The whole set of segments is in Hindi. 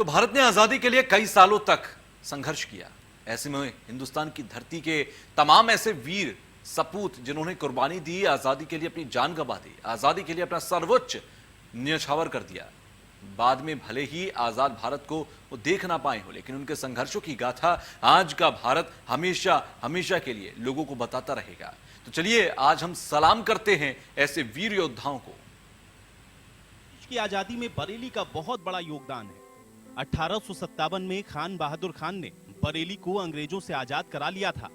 तो भारत ने आजादी के लिए कई सालों तक संघर्ष किया। ऐसे में हिंदुस्तान की धरती के तमाम ऐसे वीर सपूत जिन्होंने कुर्बानी दी, आजादी के लिए अपनी जान गंवा दी, आजादी के लिए अपना सर्वोच्च न्यौछावर कर दिया। बाद में भले ही आजाद भारत को वो देख ना पाए हो, लेकिन उनके संघर्षों की गाथा आज का भारत हमेशा हमेशा के लिए लोगों को बताता रहेगा। तो चलिए आज हम सलाम करते हैं ऐसे वीर योद्धाओं को। देश की आजादी में बरेली का बहुत बड़ा योगदान है। 1857 में खान बहादुर खान ने बरेली को अंग्रेजों से आजाद करा लिया था,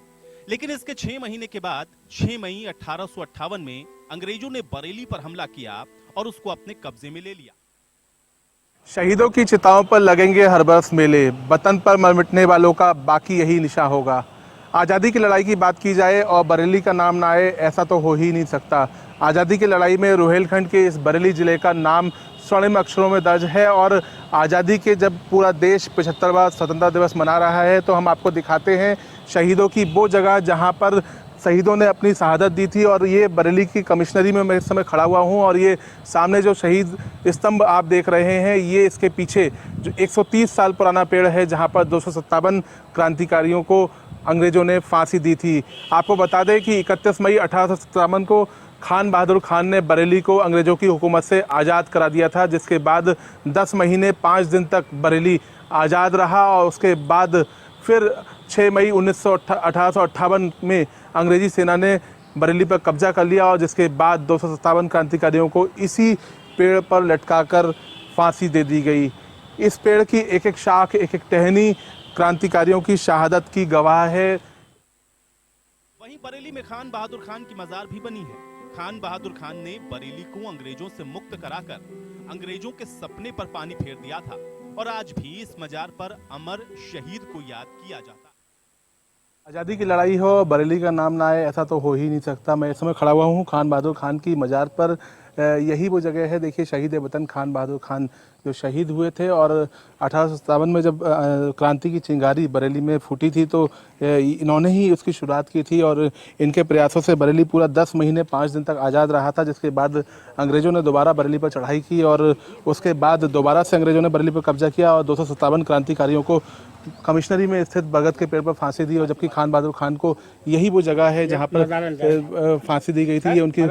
लेकिन इसके 6 महीने के बाद 6 मई 1858 में अंग्रेजों ने बरेली पर हमला किया और उसको अपने कब्जे में ले लिया। शहीदों की चिताओं पर लगेंगे हर बरस मेले, वतन पर मर मिटने वालों का बाकी यही निशा होगा। आज़ादी की लड़ाई की बात की जाए और बरेली का नाम ना आए, ऐसा तो हो ही नहीं सकता। आज़ादी की लड़ाई में रुहेलखंड के इस बरेली ज़िले का नाम स्वर्णिम अक्षरों में दर्ज है और आज़ादी के जब पूरा देश 75वां स्वतंत्रता दिवस मना रहा है तो हम आपको दिखाते हैं शहीदों की वो जगह जहां पर शहीदों ने अपनी शहादत दी थी। और ये बरेली की कमिश्नरी में मैं इस समय खड़ा हुआ हूं और ये सामने जो शहीद स्तंभ आप देख रहे हैं, ये इसके पीछे जो 130 साल पुराना पेड़ है जहां पर 257 क्रांतिकारियों को अंग्रेज़ों ने फांसी दी थी। आपको बता दें कि 31 मई 1857 को खान बहादुर खान ने बरेली को अंग्रेज़ों की हुकूमत से आज़ाद करा दिया था, जिसके बाद 10 महीने 5 दिन तक बरेली आज़ाद रहा और उसके बाद फिर 6 मई 1858 में अंग्रेज़ी सेना ने बरेली पर कब्जा कर लिया और जिसके बाद 257 क्रांतिकारियों को इसी पेड़ पर लटकाकर फांसी दे दी गई। इस पेड़ की एक एक शाख, एक एक टहनी क्रांतिकारियों की शहादत की गवाह है। वहीं बरेली में खान बहादुर खान की मजार भी बनी है। खान बहादुर खान ने बरेली को अंग्रेजों से मुक्त कराकर अंग्रेजों के सपने पर पानी फेर दिया था और आज भी इस मजार पर अमर शहीद को याद किया जाता है। आज़ादी की लड़ाई हो, बरेली का नाम ना आए, ऐसा तो हो ही नहीं सकता। मैं इस समय खड़ा हुआ हूँ खान बहादुर खान की मजार पर। यही वो जगह है, देखिए शहीद वतन खान बहादुर खान जो शहीद हुए थे और 1857 में जब क्रांति की चिंगारी बरेली में फूटी थी तो इन्होंने ही उसकी शुरुआत की थी और इनके प्रयासों से बरेली पूरा 10 महीने 5 दिन तक आज़ाद रहा था, जिसके बाद अंग्रेज़ों ने दोबारा बरेली पर चढ़ाई की और उसके बाद दोबारा से अंग्रेज़ों ने बरेली पर कब्जा किया और 257 क्रांतिकारियों को कमिश्नरी में स्थित बरगद के पेड़ पर फांसी दी। और जबकि खान बहादुर खान को यही वो जगह है जहाँ पर फांसी दी गई थी। ये उनकी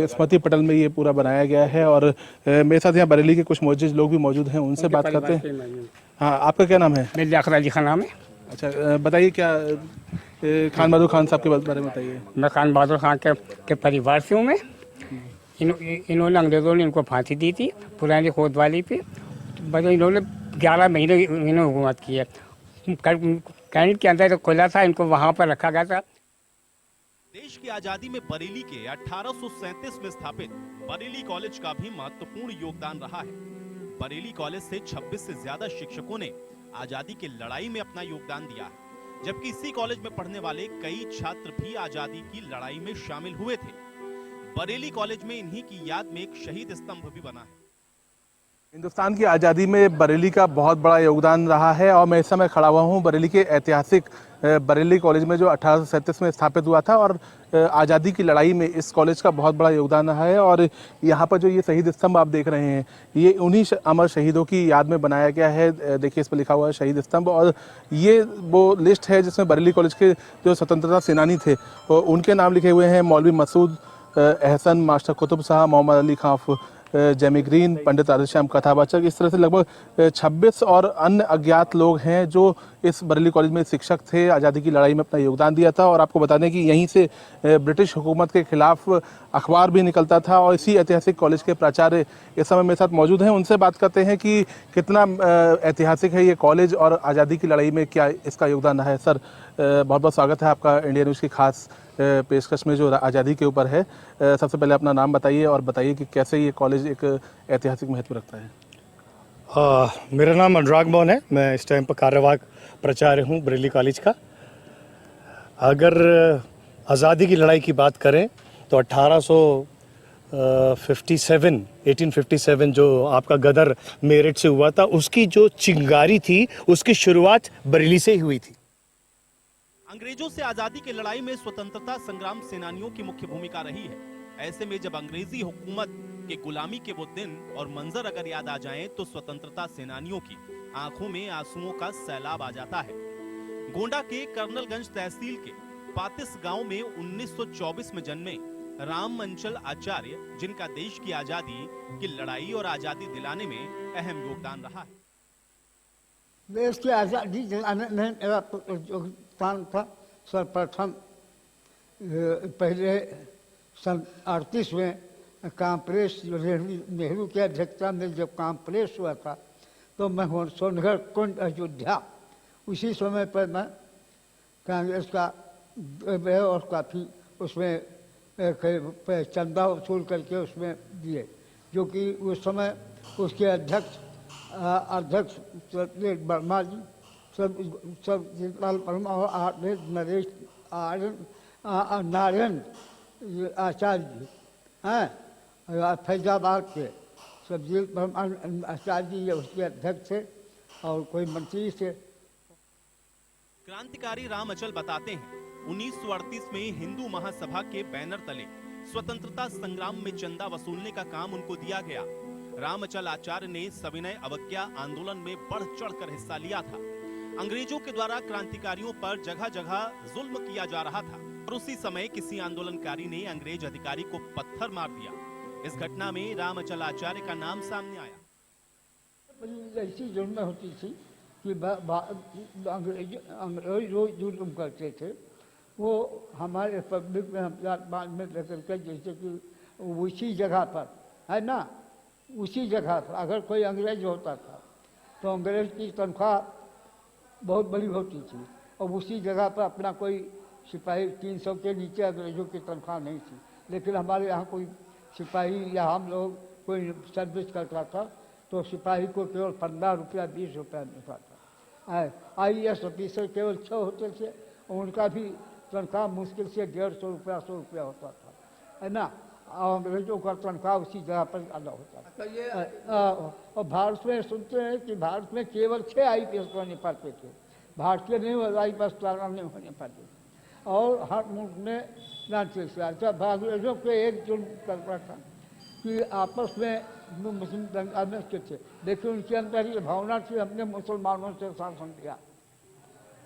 स्मृति पटल में ये पूरा बनाया गया है और मेरे साथ यहाँ बरेली के कुछ मौजूद लोग भी मौजूद हैं, उनसे बात करते हैं। हाँ, आपका क्या नाम है? मेरा जाखर अली खान नाम है। अच्छा, बताइए क्या खान बहादुर खान साहब के बारे में बताइए। मैं खान बहादुर खान के परिवार से हूँ। मैं इन्होंने अंग्रेज़ों ने इनको फांसी दी थी पुरानी कोतवाली पे। बस इन्होंने 11 महीने इन्होंने हुकूमत की है। कैंट के अंदर खुला था, इनको वहाँ पर रखा गया था। देश की आजादी में बरेली के 1837 में स्थापित बरेली कॉलेज का भी महत्वपूर्ण योगदान रहा है। बरेली कॉलेज से 26 से ज्यादा शिक्षकों ने आजादी की लड़ाई में अपना योगदान दिया है, जबकि इसी कॉलेज में पढ़ने वाले कई छात्र भी आजादी की लड़ाई में शामिल हुए थे। बरेली कॉलेज में इन्हीं की याद में एक शहीद स्तंभ भी बना है। हिंदुस्तान की आज़ादी में बरेली का बहुत बड़ा योगदान रहा है और मैं इस समय खड़ा हुआ हूँ बरेली के ऐतिहासिक बरेली कॉलेज में जो 1837 में स्थापित हुआ था और आज़ादी की लड़ाई में इस कॉलेज का बहुत बड़ा योगदान रहा है। और यहाँ पर जो ये शहीद स्तंभ आप देख रहे हैं, ये उन्हीं अमर शहीदों की याद में बनाया गया है। देखिए इस पर लिखा हुआ है शहीद स्तंभ और ये वो लिस्ट है जिसमें बरेली कॉलेज के जो स्वतंत्रता सेनानी थे उनके नाम लिखे हुए हैं। मौलवी मसूद एहसन, मास्टर कुतुब साहब, मोहम्मद अली खां, जेमी ग्रीन, पंडित राधेश्याम कथावाचक, इस तरह से लगभग 26 और अन्य अज्ञात लोग हैं जो इस बरेली कॉलेज में शिक्षक थे, आज़ादी की लड़ाई में अपना योगदान दिया था। और आपको बता दें कि यहीं से ब्रिटिश हुकूमत के खिलाफ अखबार भी निकलता था और इसी ऐतिहासिक कॉलेज के प्राचार्य इस समय मेरे साथ मौजूद हैं। उनसे बात करते हैं कि कितना ऐतिहासिक है ये कॉलेज और आज़ादी की लड़ाई में क्या इसका योगदान रहा है। सर, बहुत बहुत स्वागत है आपका इंडिया न्यूज़ की खास पेशकश में जो आज़ादी के ऊपर है। सबसे पहले अपना नाम बताइए और बताइए कि कैसे ये कॉलेज एक ऐतिहासिक महत्व रखता है। मेरा नाम अनुराग मोहन है। मैं इस टाइम पर कार्यवाहक प्राचार्य हूँ बरेली कॉलेज का। अगर आज़ादी की लड़ाई की बात करें तो 1857 जो आपका गदर मेरठ से हुआ था, उसकी जो चिंगारी थी उसकी शुरुआत बरेली से ही हुई थी। अंग्रेजों से आजादी की लड़ाई में स्वतंत्रता संग्राम सेनानियों की मुख्य भूमिका रही है। ऐसे में जब अंग्रेजी हुकूमत के गुलामी के वो दिन और मंजर अगर याद आ जाएं तो स्वतंत्रता सेनानियों की आंखों में आंसुओं का सैलाब आ जाता है। गोंडा के कर्नलगंज तहसील के पातिस गांव में 1924 में जन्मे राम मंचल आचार्य, जिनका देश की आजादी की लड़ाई और आजादी दिलाने में अहम योगदान रहा है। देश की आज़ादी दिलाने में मेरा योगदान था। सर्वप्रथम पहले सन 38 में कांग्रेस नेहरू की अध्यक्षता में जब कांग्रेस हुआ था तो मैं सोनगढ़ कुंड अयोध्या उसी समय पर मैं कांग्रेस का और काफ़ी उसमें चंदा वसूल करके उसमें दिए, जो कि उस समय उसके अध्यक्ष वर्मा जी, सब जितलाल वर्मा और नरेश नारायण आचार्य जी हैं, फैजाबाद के सबजीत आचार्य जी उसके अध्यक्ष थे और कोई मंत्री थे। क्रांतिकारी राम अचल बताते हैं 1938 में हिंदू महासभा के बैनर तले स्वतंत्रता संग्राम में चंदा वसूलने का काम उनको दिया गया। राम अचल आचार्य ने सविनय अवज्ञा आंदोलन में बढ़ चढ़कर हिस्सा लिया था। अंग्रेजों के द्वारा क्रांतिकारियों पर जगह जगह जुल्म किया जा रहा था और उसी समय किसी आंदोलनकारी ने अंग्रेज अधिकारी को पत्थर मार दिया। इस घटना में राम अचल आचार्य का नाम सामने आया। ऐसी जुल्म होती थी कि अंग्रेज रोज जुल्म करते थे। वो हमारे पब्लिक में हम बाद में लेकर के, जैसे कि उसी जगह पर है ना, उसी जगह पर अगर कोई अंग्रेज होता था तो अंग्रेज की तनख्वाह बहुत बड़ी होती थी और उसी जगह पर अपना कोई सिपाही 300 के नीचे अंग्रेजों की तनख्वाह नहीं थी। लेकिन हमारे यहाँ कोई सिपाही या हम लोग कोई सर्विस करता था तो सिपाही को केवल 15 रुपया 20 रुपया मिलता था। IAS ऑफिसर केवल 6 होते थे, उनका भी तनख्वाह मुश्किल से 150 रुपया 100 रुपया होता था, है ना। और अंग्रेजों का तनख्वाह उसी जगह पर ज़्यादा होता था। और भारत में सुनते हैं कि भारत में केवल 6 IPS होने पाते थे, भारतीय नहीं IPS नहीं होने पाते और हर मुल्क में नाचते थे। अच्छा, अंग्रेजों के एक जुल्म करता था कि आपस में मुस्लिम दंगा में थे, लेकिन उनके अंदर ये भावना थी हमने मुसलमानों से शासन किया।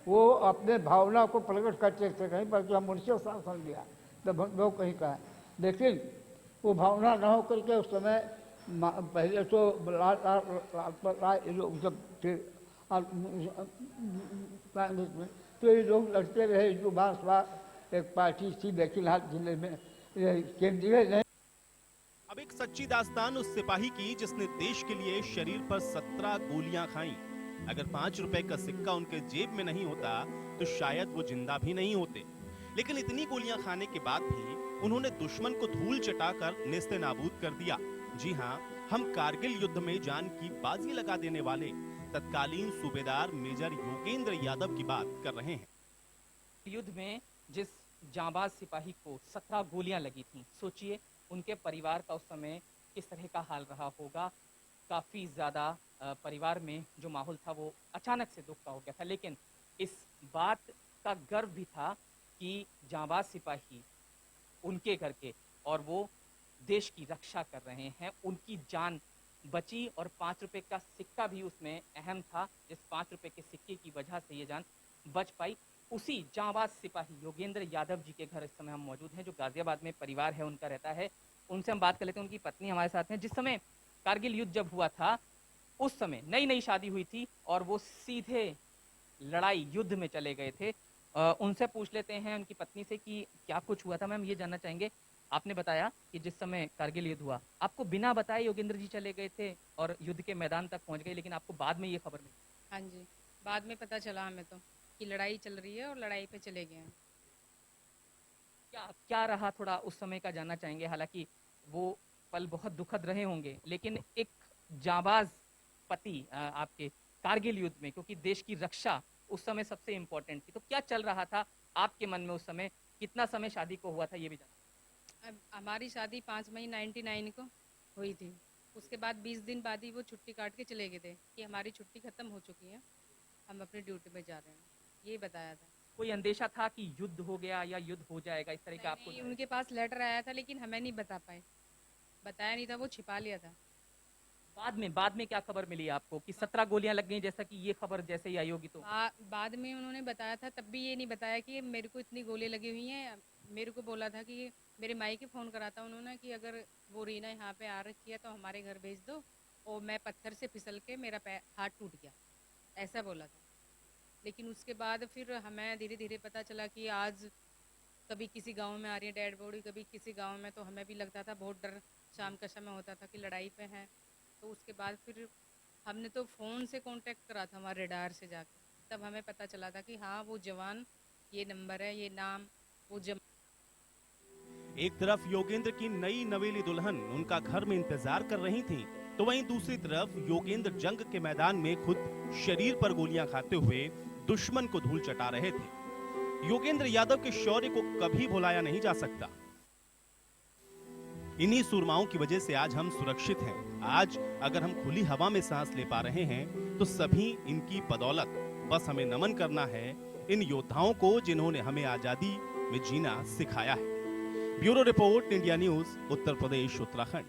वो अपने भावना को प्रकट करते थे कहीं पर कि हम उनसे शासन किया, तब हम लोग कहीं कहा, लेकिन वो भावना न हो करके उस समय पहले तो लोग जब थे कांग्रेस में तो ये लोग लड़ते रहे। जो भाजपा एक पार्टी थी लेकिन हर जिले में केंद्रीय नहीं। अब एक सच्ची दास्तान उस सिपाही की जिसने देश के लिए शरीर पर 17 गोलियां खाई। अगर 5 रुपए का सिक्का उनके जेब में नहीं होता तो शायद वो जिंदा भी नहीं होते। लेकिन इतनी गोलियां खाने के बाद भी उन्होंने दुश्मन को धूल चटाकर नेस्ते नाबूद कर दिया। जी हाँ, हम कारगिल युद्ध में जान की बाजी लगा देने वाले तत्कालीन सूबेदार मेजर योगेंद्र यादव की बात कर रहे हैं। युद्ध में जिस जांबाज सिपाही को 17 गोलियां लगी थीं, सोचिए उनके परिवार का उस समय किस तरह का हाल रहा होगा। काफ़ी ज़्यादा परिवार में जो माहौल था वो अचानक से दुख का हो गया था। लेकिन इस बात का गर्व भी था कि जांबाज सिपाही उनके घर के और वो देश की रक्षा कर रहे हैं, उनकी जान बची और 5 रुपए का सिक्का भी उसमें अहम था। जिस 5 रुपए के सिक्के की वजह से ये जान बच पाई, उसी जांबाज सिपाही योगेंद्र यादव जी के घर इस समय हम मौजूद हैं, जो गाजियाबाद में परिवार है उनका रहता है। उनसे हम बात कर लेते हैं। उनकी पत्नी हमारे साथ हैं। जिस समय कारगिल युद्ध जब हुआ था उस समय नई नई शादी हुई थी और वो सीधे लड़ाई युद्ध में चले गए थे। उनसे पूछ लेते हैं उनकी पत्नी से कि क्या कुछ हुआ था। मैम, ये जानना चाहेंगे, आपने बताया कि जिस समय कारगिल युद्ध हुआ आपको बिना बताए योगेंद्र जी चले गए थे और युद्ध के मैदान तक पहुंच गए, लेकिन आपको बाद में ये खबर मिली? हाँ जी, बाद में पता चला हमें तो कि लड़ाई चल रही है और लड़ाई पे चले गए हैं। क्या रहा थोड़ा उस समय का जानना चाहेंगे। हालांकि वो पल बहुत दुखद रहे होंगे, लेकिन एक जाबाज पति आपके कारगिल युद्ध में, क्योंकि देश की रक्षा उस समय सबसे इम्पोर्टेंट थी, तो क्या चल रहा था आपके मन में उस समय? कितना समय शादी को हुआ था ये भी जानना। अब हमारी शादी 5 मई 99 को हुई थी। उसके बाद 20 दिन बाद ही वो छुट्टी काट के चले गए थे कि हमारी छुट्टी ख़त्म हो चुकी है, हम अपनी ड्यूटी पे जा रहे हैं, ये बताया था। कोई अंदेशा था कि युद्ध हो गया या युद्ध हो जाएगा, इस तरह का आपको? नहीं, उनके पास लेटर आया था लेकिन हमें नहीं बता पाए, बताया नहीं था, वो छिपा लिया था। बाद में क्या खबर मिली आपको कि 17 गोलियां लग गई, जैसा कि ये खबर जैसे ही आई होगी तो? बाद में उन्होंने बताया था, तब भी ये नहीं बताया कि मेरे को इतनी गोली लगी हुई हैं। मेरे को बोला था कि मेरे माई के फ़ोन करा था उन्होंने कि अगर वो रीना यहाँ पे आ रखी है तो हमारे घर भेज दो, और मैं पत्थर से फिसल के मेरा हाथ टूट गया, ऐसा बोला था। लेकिन उसके बाद फिर हमें धीरे धीरे पता चला कि आज कभी किसी गांव में आ रही है डेड बॉडी, कभी किसी गांव में, तो हमें भी लगता था, बहुत डर शाम का समय होता था कि लड़ाई पे हैं। तो उसके बाद फिर हमने तो फ़ोन से कांटेक्ट करा था हमारे रेडार से जाके, तब हमें पता चला था कि हाँ वो जवान, ये नंबर है, ये नाम, वो एक तरफ योगेंद्र की नई नवेली दुल्हन उनका घर में इंतजार कर रही थी, तो वहीं दूसरी तरफ योगेंद्र जंग के मैदान में खुद शरीर पर गोलियां खाते हुए दुश्मन को धूल चटा रहे थे। योगेंद्र यादव के शौर्य को कभी भुलाया नहीं जा सकता। इन्हीं सूरमाओं की वजह से आज हम सुरक्षित हैं। आज अगर हम खुली हवा में सांस ले पा रहे हैं तो सभी इनकी बदौलत। बस हमें नमन करना है इन योद्धाओं को जिन्होंने हमें आजादी में जीना सिखाया है। Bureau report, India news, Uttar Pradesh, Uttarakhand.